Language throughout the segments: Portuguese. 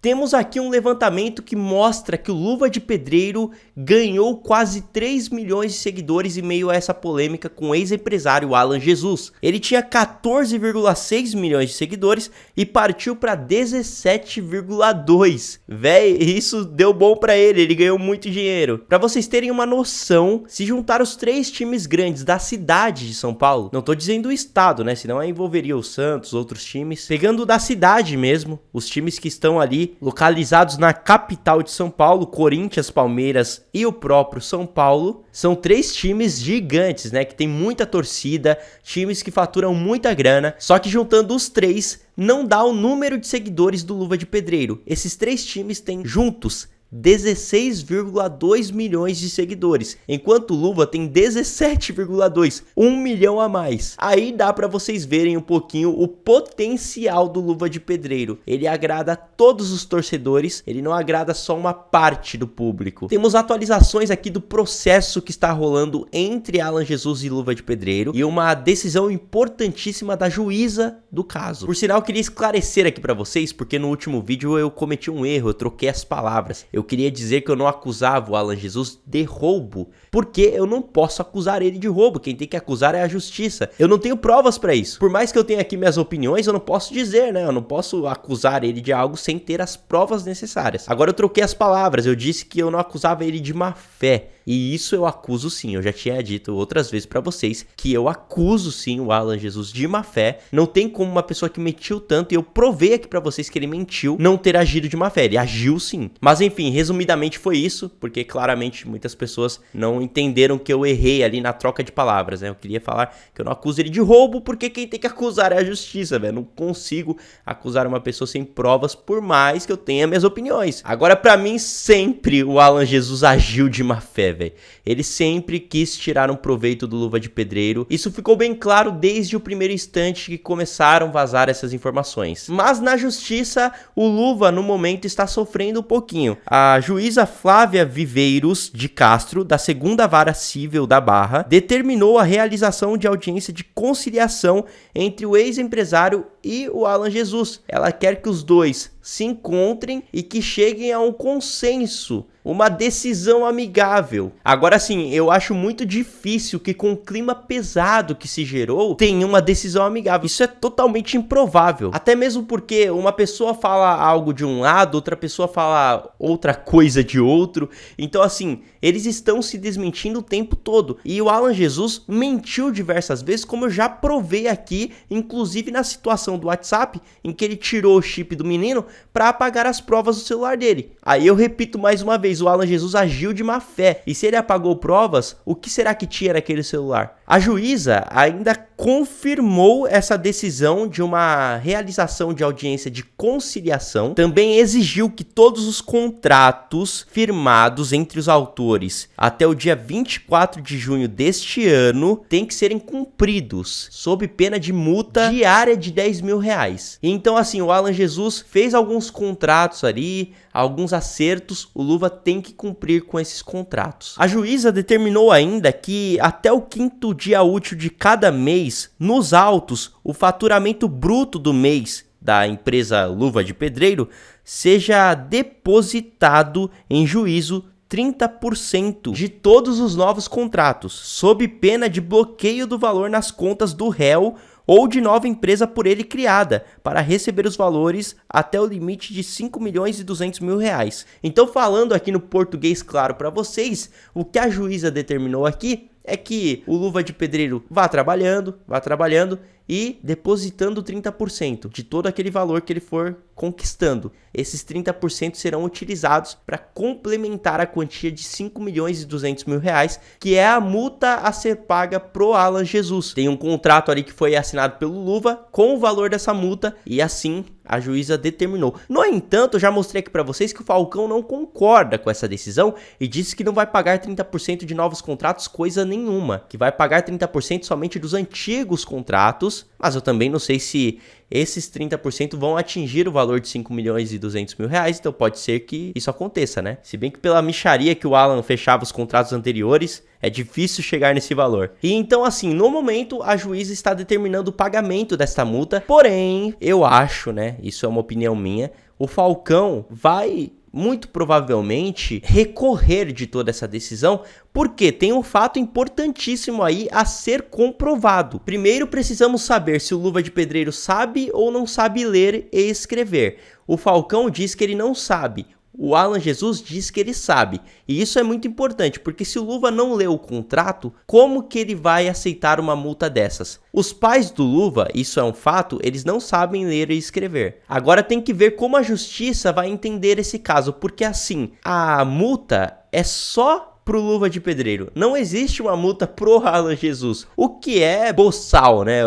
Temos aqui um levantamento que mostra que o Luva de Pedreiro ganhou quase 3 milhões de seguidores em meio a essa polêmica com o ex-empresário Alan Jesus. Ele tinha 14,6 milhões de seguidores e partiu para 17,2. Véi, isso deu bom para ele ganhou muito dinheiro. Para vocês terem uma noção, se juntar os 3 times grandes da cidade de São Paulo, não tô dizendo o estado, né, senão aí envolveria o Santos, outros times, pegando da cidade mesmo, os times que estão ali localizados na capital de São Paulo, Corinthians, Palmeiras e o próprio São Paulo, são 3 times gigantes, né, que tem muita torcida, times que faturam muita grana, só que juntando os 3 não dá o número de seguidores do Luva de Pedreiro. Esses 3 times têm juntos 16,2 milhões de seguidores, enquanto o Luva tem 17,2, 1 milhão a mais. Aí dá pra vocês verem um pouquinho o potencial do Luva de Pedreiro. Ele agrada todos os torcedores, ele não agrada só uma parte do público. Temos atualizações aqui do processo que está rolando entre Alan Jesus e Luva de Pedreiro e uma decisão importantíssima da juíza do caso. Por sinal, eu queria esclarecer aqui pra vocês, porque no último vídeo eu cometi um erro, eu troquei as palavras. Eu queria dizer que eu não acusava o Alan Jesus de roubo, porque eu não posso acusar ele de roubo. Quem tem que acusar é a justiça. Eu não tenho provas pra isso. Por mais que eu tenha aqui minhas opiniões, eu não posso dizer, né? Eu não posso acusar ele de algo sem ter as provas necessárias. Agora eu troquei as palavras. Eu disse que eu não acusava ele de má fé. E isso eu acuso sim, eu já tinha dito outras vezes pra vocês que eu acuso sim o Alan Jesus de má fé. Não tem como uma pessoa que mentiu tanto, e eu provei aqui pra vocês que ele mentiu, não ter agido de má fé. Ele agiu sim. Mas enfim, resumidamente foi isso, porque claramente muitas pessoas não entenderam que eu errei ali na troca de palavras, né? Eu queria falar que eu não acuso ele de roubo, porque quem tem que acusar é a justiça, velho. Não consigo acusar uma pessoa sem provas, por mais que eu tenha minhas opiniões. Agora, pra mim, sempre o Alan Jesus agiu de má fé, velho. Ele sempre quis tirar um proveito do Luva de Pedreiro. Isso ficou bem claro desde o primeiro instante que começaram a vazar essas informações. Mas na justiça, o Luva no momento está sofrendo um pouquinho. A juíza Flávia Viveiros de Castro, da 2ª Vara Civil da Barra, determinou a realização de audiência de conciliação entre o ex-empresário e o Alan Jesus. Ela quer que os dois se encontrem e que cheguem a um consenso, uma decisão amigável. Agora sim, eu acho muito difícil que com o clima pesado que se gerou, tenha uma decisão amigável. Isso é totalmente improvável. Até mesmo porque uma pessoa fala algo de um lado, outra pessoa fala outra coisa de outro. Então assim, eles estão se desmentindo o tempo todo. E o Alan Jesus mentiu diversas vezes, como eu já provei aqui, inclusive na situação do WhatsApp, em que ele tirou o chip do menino para apagar as provas do celular dele. Aí eu repito mais uma vez, o Alan Jesus agiu de má fé. E se ele apagou provas, o que será que tinha naquele celular? A juíza ainda confirmou essa decisão de uma realização de audiência de conciliação. Também exigiu que todos os contratos firmados entre os autores até o dia 24 de junho deste ano têm que serem cumpridos, sob pena de multa diária de 10 mil reais. Então assim, o Alan Jesus fez alguns contratos ali, alguns acertos, o Luva tem que cumprir com esses contratos. A juíza determinou ainda que até o 5º dia útil de cada mês, nos autos, o faturamento bruto do mês da empresa Luva de Pedreiro seja depositado em juízo 30% de todos os novos contratos, sob pena de bloqueio do valor nas contas do réu ou de nova empresa por ele criada, para receber os valores até o limite de 5.200.000 reais. Então, falando aqui no português claro para vocês, o que a juíza determinou aqui é que o Luva de Pedreiro vá trabalhando e depositando 30% de todo aquele valor que ele for conquistando. Esses 30% serão utilizados para complementar a quantia de 5.200.000 reais, que é a multa a ser paga pro Alan Jesus. Tem um contrato ali que foi assinado pelo Luva com o valor dessa multa e assim a juíza determinou. No entanto, eu já mostrei aqui para vocês que o Falcão não concorda com essa decisão e disse que não vai pagar 30% de novos contratos coisa nenhuma, que vai pagar 30% somente dos antigos contratos, mas eu também não sei se esses 30% vão atingir o valor de 5 milhões e 200 mil reais, então pode ser que isso aconteça, né? Se bem que pela mixaria que o Alan fechava os contratos anteriores, é difícil chegar nesse valor. E então assim, no momento a juíza está determinando o pagamento desta multa, porém, eu acho, né, isso é uma opinião minha, o Falcão vai muito provavelmente recorrer de toda essa decisão, porque tem um fato importantíssimo aí a ser comprovado. Primeiro precisamos saber se o Luva de Pedreiro sabe ou não sabe ler e escrever. O Falcão diz que ele não sabe. O Alan Jesus diz que ele sabe, e isso é muito importante, porque se o Luva não leu o contrato, como que ele vai aceitar uma multa dessas? Os pais do Luva, isso é um fato, eles não sabem ler e escrever. Agora tem que ver como a justiça vai entender esse caso, porque assim, a multa é só pro Luva de Pedreiro. Não existe uma multa pro Alan Jesus, o que é boçal, né?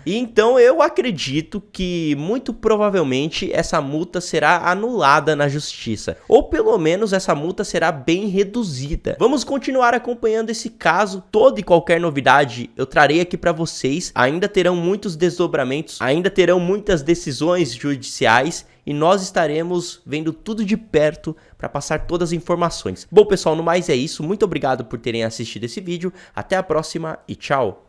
E então eu acredito que muito provavelmente essa multa será anulada na justiça, ou pelo menos essa multa será bem reduzida. Vamos continuar acompanhando esse caso, toda e qualquer novidade eu trarei aqui para vocês. Ainda terão muitos desdobramentos, ainda terão muitas decisões judiciais, e nós estaremos vendo tudo de perto para passar todas as informações. Bom, pessoal, no mais é isso. Muito obrigado por terem assistido esse vídeo. Até a próxima e tchau!